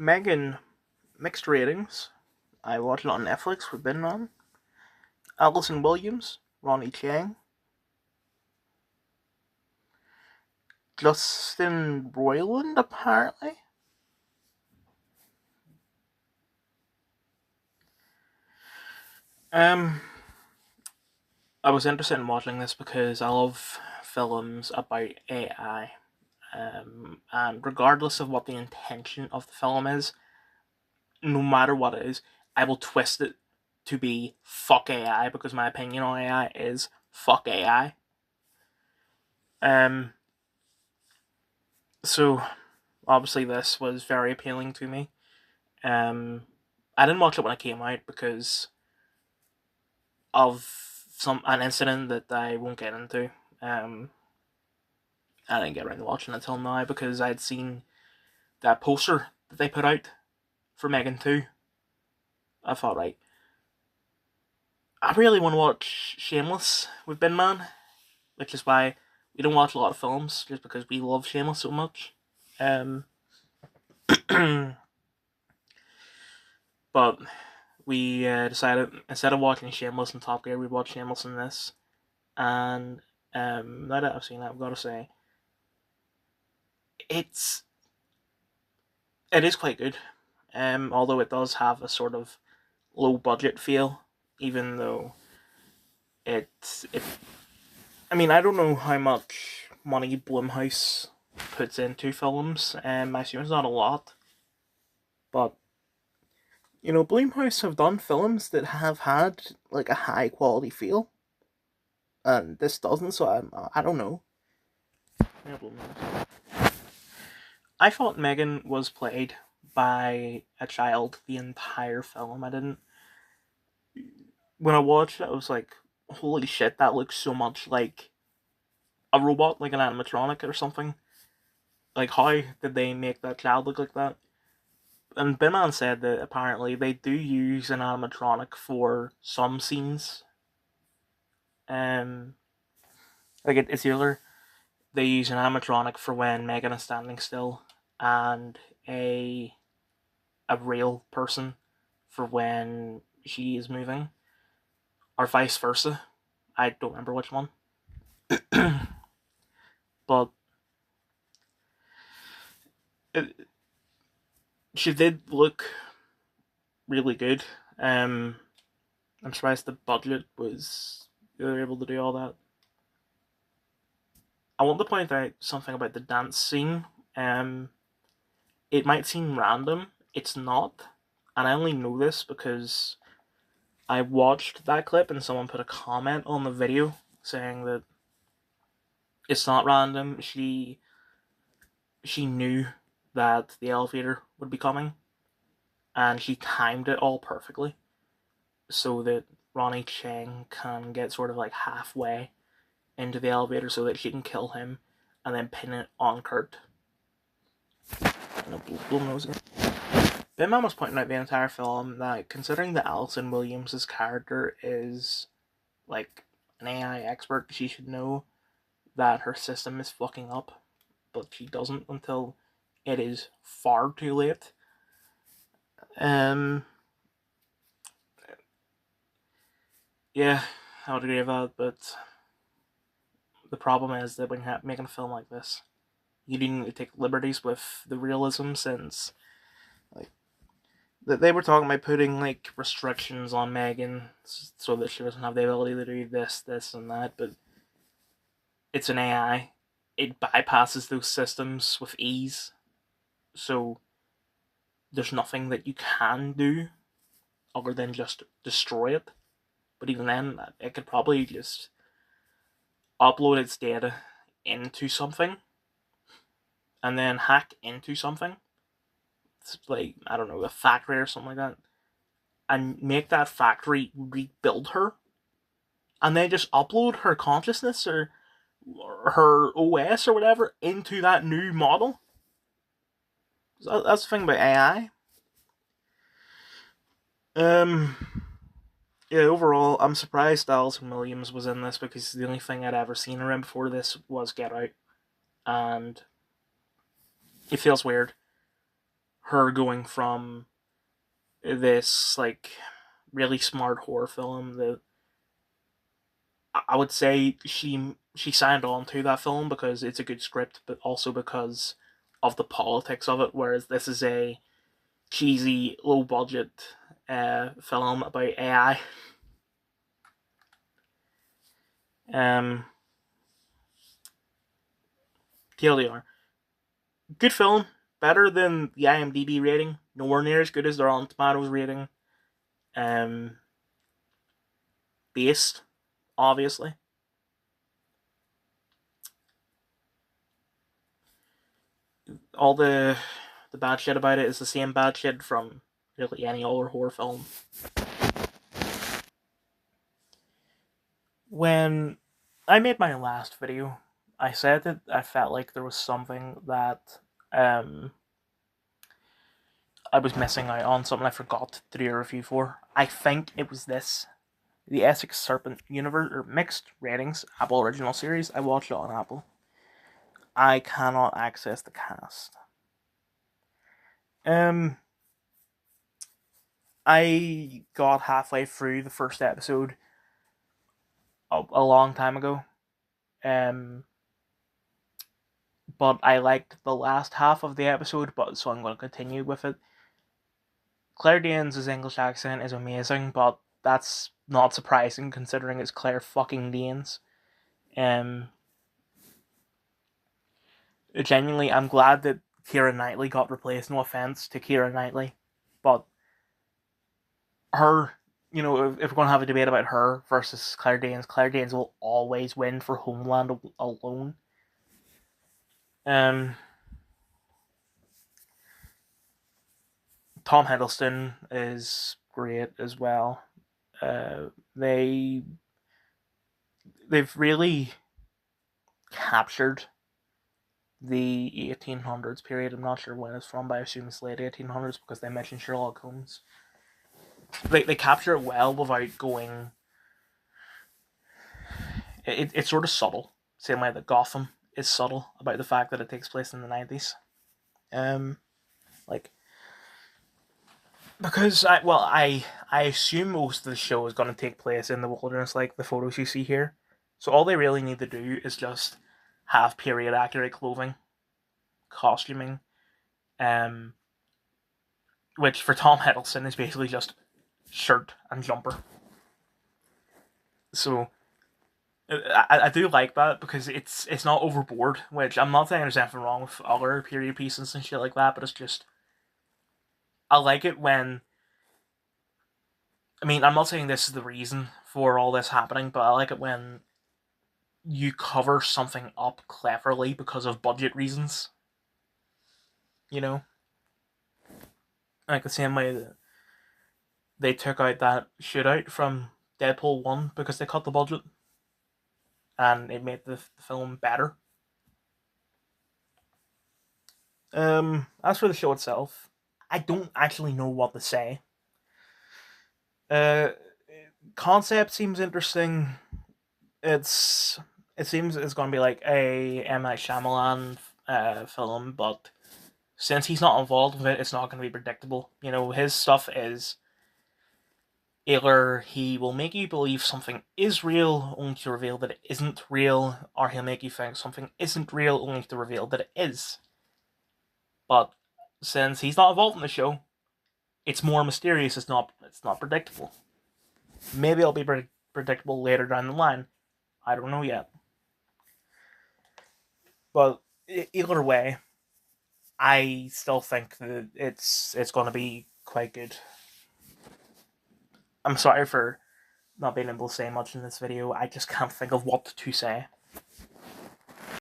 m3gan, mixed ratings. I watched it on Netflix with m 3gan. Alison Williams, Ronnie Chang, Justin Roiland, apparently. Um, I was interested in watching this because I love films about AI. And regardless of what the intention of the film is, no matter what it is, I will twist it to be fuck AI because my opinion on AI is fuck AI. Um, so obviously this was very appealing to me. I didn't watch it when it came out because of an incident that I won't get into. Um, I didn't get around to watching it until now because I'd seen that poster that they put out for m3gan 2. I thought, right, I really want to watch Shameless with m3gan, which is why we don't watch a lot of films, just because we love Shameless so much. Um, but we decided instead of watching Shameless and Top Gear, we'd watch Shameless in this. And now that I've seen it, I've got to say it's it is quite good. Although it does have a sort of low budget feel, even though it. I mean, I don't know how much money Blumhouse puts into films. I assume it's not a lot, but Blumhouse have done films that have had like a high quality feel, and this doesn't. So I don't know. Yeah, I thought m3gan was played by a child the entire film. I didn't. When I watched it, I was like, "Holy shit! That looks so much like a robot, like an animatronic or something." Like, how did they make that child look like that? And m3gan said that apparently they do use an animatronic for some scenes. Um, like it's either they use an animatronic for when m3gan is standing still, and a real person for when she is moving, or vice versa. I don't remember which one, but it, she did look really good. I'm surprised the budget was they were able to do all that. I want to point out something about the dance scene. Um, it might seem random. It's not, and I only know this because I watched that clip and someone put a comment on the video saying that it's not random. She knew that the elevator would be coming, and she timed it all perfectly so that Ronnie Chang can get sort of like halfway into the elevator so that she can kill him and then pin it on Kurt. m3gan was pointing out the entire film that considering that Alison Williams' character is like an AI expert, she should know that her system is fucking up, but she doesn't until it is far too late. Um, yeah, I would agree with that, but the problem is that when making a film like this, you do need to take liberties with the realism, since like they were talking about putting like restrictions on m3gan so that she doesn't have the ability to do this, and that, but it's an AI. It bypasses those systems with ease, so there's nothing that you can do other than just destroy it. But even then, it could probably just upload its data into something and then hack into something. It's like, I don't know, a factory or something like that, and make that factory rebuild her, and then just upload her consciousness or her OS or whatever into that new model. So that's the thing about AI. Um, yeah, overall, I'm surprised Alison Williams was in this because the only thing I'd ever seen her in before this was Get Out, and it feels weird her going from this like really smart horror film that I would say she signed on to that film because it's a good script, but also because of the politics of it. Whereas this is a cheesy, low budget film about AI. Um, TLDR, good film, better than the IMDb rating. Nowhere near as good as their Rotten Tomatoes rating. Um, Based, obviously. All the bad shit about it is the same bad shit from really any other horror film. When I made my last video, I said that I felt like there was something that um, I was missing out on, something I forgot to do a review for. I think it was this. The Essex Serpent Universe, or Mixed Ratings, Apple Original Series. I watched it on Apple. I cannot access the cast. Um, I got halfway through the first episode a long time ago. Um, but I liked the last half of the episode, so I'm going to continue with it. Claire Danes' English accent is amazing, but that's not surprising considering it's Claire fucking Danes. Genuinely, I'm glad that Keira Knightley got replaced. No offense to Keira Knightley, but her, if we're going to have a debate about her versus Claire Danes will always win for Homeland alone. Um, Tom Hiddleston is great as well. Uh, they they've really captured the 1800s period. I'm not sure when it's from, but I assume it's late 1800s because they mention Sherlock Holmes. They capture it well without going. It's sort of subtle, same way that Gotham is subtle about the fact that it takes place in the 90s. Like because I assume most of the show is going to take place in the wilderness, like the photos you see here. So all they really need to do is just have period accurate clothing, costuming, um, which for Tom Hiddleston is basically just shirt and jumper. So I do like that because it's not overboard. Which I'm not saying there's anything wrong with other period pieces and shit like that, but it's just I like it when. I mean, I'm not saying this is the reason for all this happening, but I like it when you cover something up cleverly because of budget reasons. You know, like the same way that they took out that shootout from Deadpool 1 because they cut the budget and it made the film better. As for the show itself, I don't actually know what to say. Uh, Concept seems interesting. It seems it's going to be like a M. Night Shyamalan film, but since he's not involved with it, it's not going to be predictable. His stuff is either he will make you believe something is real only to reveal that it isn't real, or he'll make you think something isn't real only to reveal that it is. But since he's not involved in the show, it's more mysterious. It's not predictable. Maybe it'll be predictable later down the line. I don't know yet. But either way, I still think that it's going to be quite good. I'm sorry for not being able to say much in this video. I just can't think of what to say.